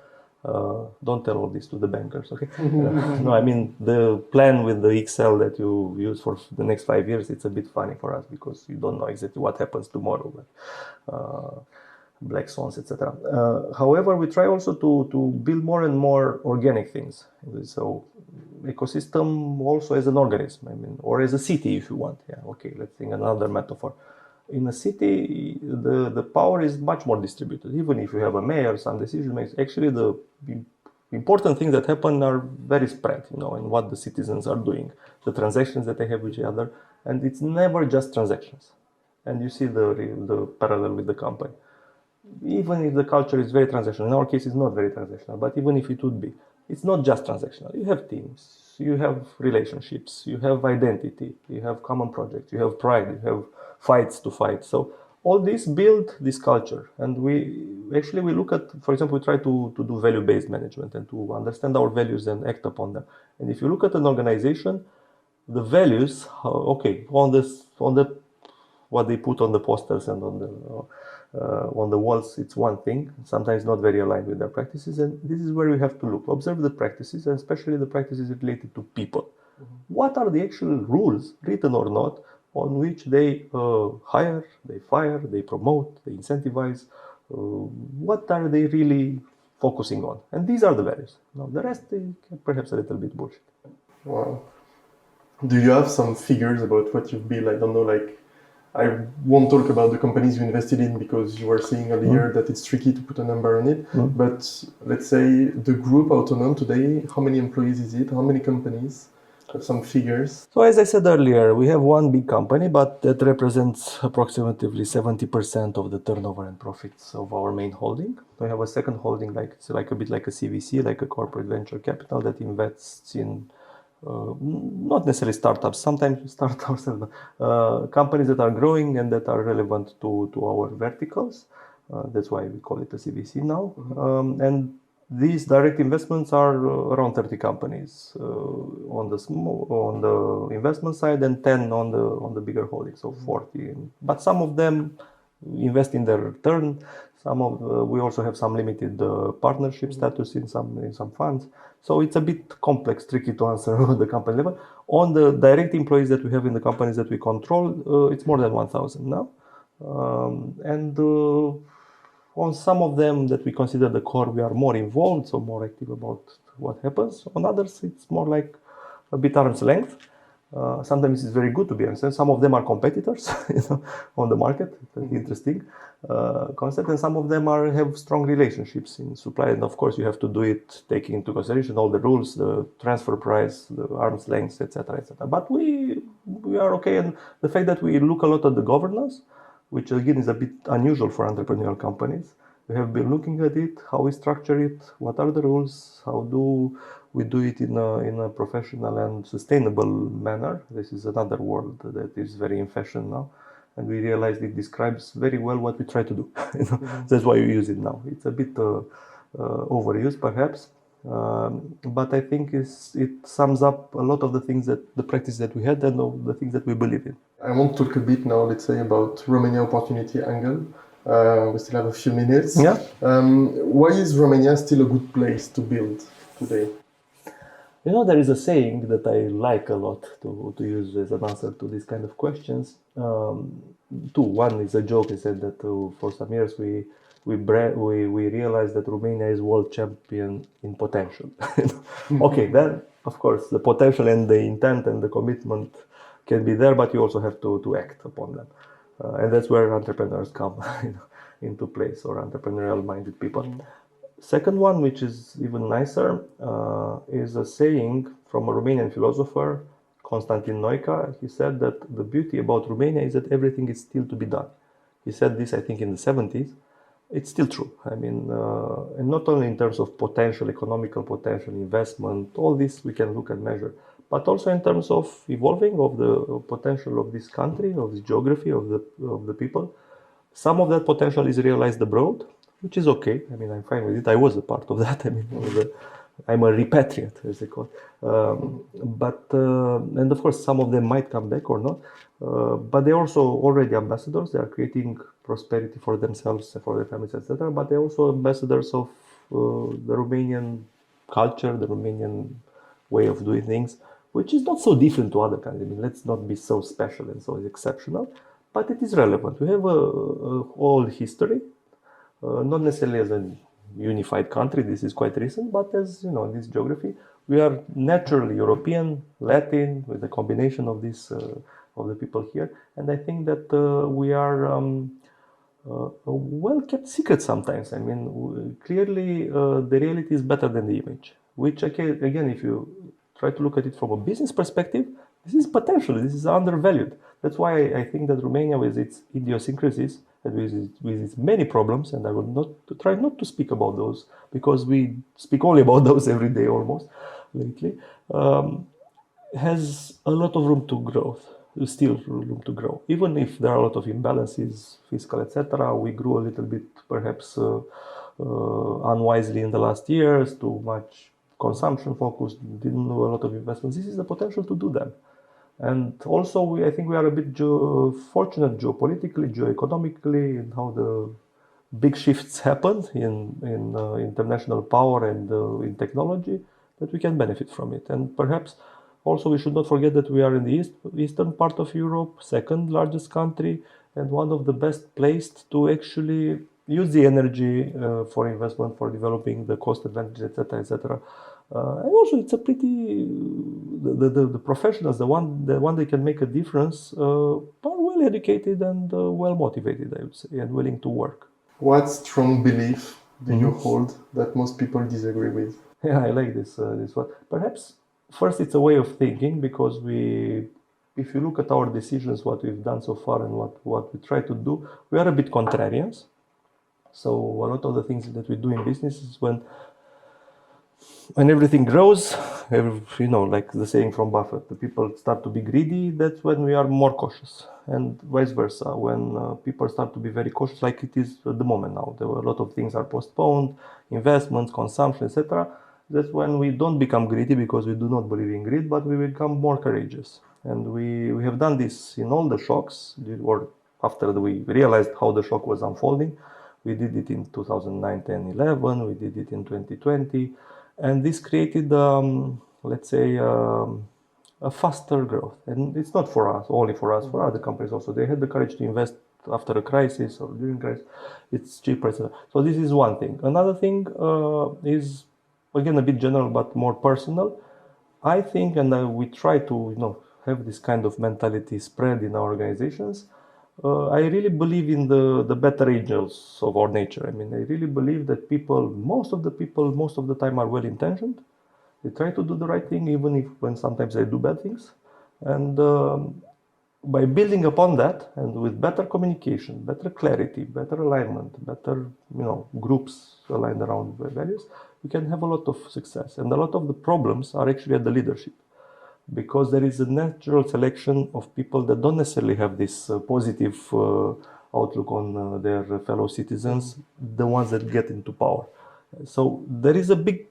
Don't tell all this to the bankers, okay? No, I mean, the plan with the Excel that you use for the next 5 years, it's a bit funny for us because you don't know exactly what happens tomorrow. But, black swans, etc. However, we try also to build more and more organic things. So ecosystem also as an organism, I mean, or as a city if you want. Yeah, okay, let's think another metaphor. In a city, the power is much more distributed. Even if you have a mayor, some decision makers, actually the important things that happen are very spread, in what the citizens are doing, the transactions that they have with each other, and it's never just transactions. And you see the parallel with the company. Even if the culture is very transactional, in our case it's not very transactional, but even if it would be, it's not just transactional. You have teams, you have relationships, you have identity, you have common projects, you have pride, you have fights to fight. So all this build this culture, and we look at, for example, we try to do value-based management and to understand our values and act upon them. And if you look at an organization, the values, okay, on the what they put on the posters and on the walls, it's one thing, sometimes not very aligned with their practices, and this is where we have to look, observe the practices, and especially the practices related to people. What are the actual rules, written or not, on which they hire, they fire, they promote, they incentivize? What are they really focusing on? And these are the values. Now the rest is perhaps a little bit bullshit. Wow. Do you have some figures about what you've built? I don't know, like, I won't talk about the companies you invested in because you were saying earlier that it's tricky to put a number on it. But let's say the group Autonom today, how many employees is it? How many companies? Have some figures. So as I said earlier, we have one big company, but that represents approximately 70% of the turnover and profits of our main holding. We have a second holding, it's like a bit like a CVC, like a corporate venture capital that invests in not necessarily startups, sometimes we start ourselves, but companies that are growing and that are relevant to our verticals. That's why we call it a CVC now. And these direct investments are around 30 companies on the investment side and 10 on the bigger holdings, so 40. But some of them invest in their return. We also have some limited partnership status in some funds. So it's a bit complex, tricky to answer at the company level. On the direct employees that we have in the companies that we control, it's more than 1,000 now. And on some of them that we consider the core, we are more involved, so more active about what happens. On others, it's more like a bit arm's length. Sometimes it's very good to be honest. Some of them are competitors on the market. Interesting concept. And some of them have strong relationships in supply. And of course, you have to do it taking into consideration all the rules, the transfer price, the arm's length, etc., etc. But we are okay. And the fact that we look a lot at the governance, which again is a bit unusual for entrepreneurial companies. We have been looking at it, how we structure it, what are the rules, how do we do it in a professional and sustainable manner. This is another word that is very in fashion now, and we realized it describes very well what we try to do. That's why we use it now. It's a bit overused perhaps, But I think it sums up a lot of the things the practice that we had and the things that we believe in. I want to talk a bit now, let's say, about Romania opportunity angle. We still have a few minutes. Yeah. Why is Romania still a good place to build today? There is a saying that I like a lot to use as an answer to these kind of questions. One is a joke. I said that for some years we realized that Romania is world champion in potential. Okay, then of course the potential and the intent and the commitment can be there, but you also have to act upon them, and that's where entrepreneurs come into place, or entrepreneurial-minded people. Second one, which is even nicer, is a saying from a Romanian philosopher, Constantin Noica. He said that the beauty about Romania is that everything is still to be done. He said this, I think, in the 70s. It's still true. I mean, and not only in terms of potential, economical potential, investment, all this we can look and measure, but also in terms of evolving of the potential of this country, of this geography, of the people. Some of that potential is realized abroad, which is okay. I mean, I'm fine with it. I was a part of that. I mean, I'm a repatriate, as they call it. And of course, some of them might come back or not. But they're also already ambassadors. They are creating prosperity for themselves, for their families, etc. But they're also ambassadors of the Romanian culture, the Romanian way of doing things, which is not so different to other countries. I mean, let's not be so special and so exceptional, but it is relevant. We have a whole history, not necessarily as a unified country. This is quite recent, but as this geography, we are naturally European, Latin, with a combination of this of the people here, and I think that we are a well-kept secret sometimes. I mean, clearly the reality is better than the image. Which again, if you try to look at it from a business perspective, this is potential. This is undervalued. That's why I think that Romania, with its idiosyncrasies and with its many problems, and I will try not to speak about those because we speak only about those every day almost lately, has a lot of room to grow. Still room to grow, even if there are a lot of imbalances, fiscal, etc. We grew a little bit, perhaps unwisely in the last years, too much consumption focused, didn't do a lot of investments. This is the potential to do them. And also, I think we are a bit fortunate geopolitically, geoeconomically, in how the big shifts happen in international power and in technology, that we can benefit from it. And perhaps also we should not forget that we are in the eastern part of Europe, second largest country, and one of the best placed to actually use the energy for investment, for developing the cost advantage, etc., etc. And also, it's a pretty the professionals, the one that can make a difference, are well educated and well motivated, I would say, and willing to work. What strong belief do you hold that most people disagree with? Yeah, I like this one. Perhaps first it's a way of thinking, because if you look at our decisions, what we've done so far and what we try to do, we are a bit contrarians. So a lot of the things that we do in business is when everything grows, like the saying from Buffett, the people start to be greedy, that's when we are more cautious, and vice versa. When people start to be very cautious, like it is at the moment now, there were a lot of things are postponed, investments, consumption, etc. That's when we don't become greedy, because we do not believe in greed, but we become more courageous. And we have done this in all the shocks, or after we realized how the shock was unfolding. We did it in 2009, 10, 11, we did it in 2020. And this created, let's say, a faster growth. And it's not for us, only for us, for other companies also. They had the courage to invest after a crisis or during a crisis. It's cheaper, etc. So this is one thing. Another thing is, again, a bit general but more personal. I think, and we try to, have this kind of mentality spread in our organizations. I really believe in the better angels of our nature. I mean, I really believe that most of the time are well-intentioned. They try to do the right thing, even when sometimes they do bad things. And by building upon that, and with better communication, better clarity, better alignment, better, groups aligned around values, we can have a lot of success. And a lot of the problems are actually at the leadership, because there is a natural selection of people that don't necessarily have this positive outlook on their fellow citizens, the ones that get into power. So there is a big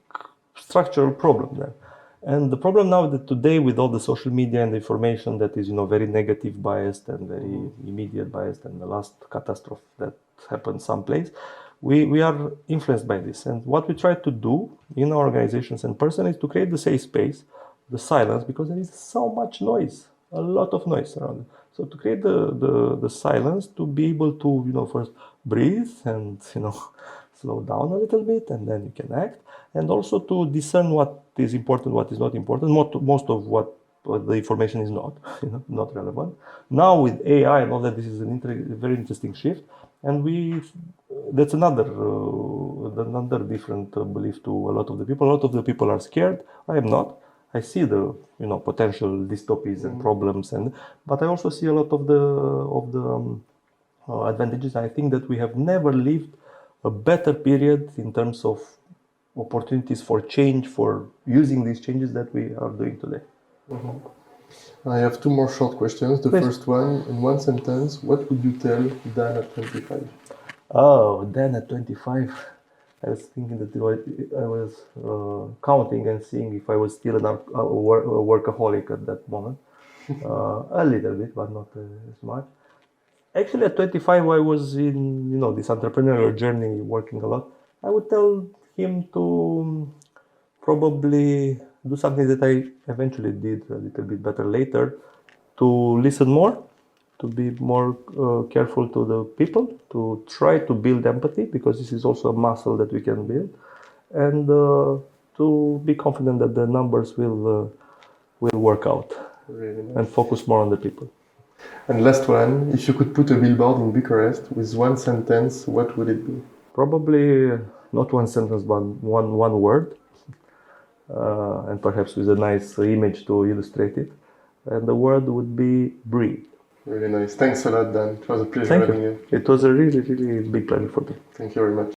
structural problem there. And the problem now that today with all the social media and the information that is, very negative biased and very immediate biased, and the last catastrophe that happened someplace, we are influenced by this. And what we try to do in our organizations and personally is to create the safe space, the silence, because there is so much noise, a lot of noise around it. So to create the silence, to be able to, first breathe and, slow down a little bit, and then you can act. And also to discern what is important, what is not important. Most of what the information is not, not relevant. Now with AI and all that, this is a very interesting shift. And that's another different belief to a lot of the people. A lot of the people are scared. I am not. I see the potential dystopies and problems, but I also see a lot of the advantages. I think that we have never lived a better period in terms of opportunities for change, for using these changes that we are doing today. I have two more short questions. The Please. First one, in one sentence, what would you tell Dan at 25? Oh, Dan at 25. I was thinking that I was counting and seeing if I was still a workaholic at that moment. A little bit, but not as much. Actually, at 25, I was in this entrepreneurial journey, working a lot. I would tell him to probably do something that I eventually did a little bit better later, to listen more, to be more careful to the people, to try to build empathy, because this is also a muscle that we can build, and to be confident that the numbers will work out. Really nice. And focus more on the people. And last one, if you could put a billboard in Bucharest with one sentence, what would it be? Probably not one sentence, but one word, and perhaps with a nice image to illustrate it. And the word would be breathe. Really nice. Thanks a lot, Dan. It was a pleasure Thank having you. you. It was a really, really big pleasure for me. Thank you very much.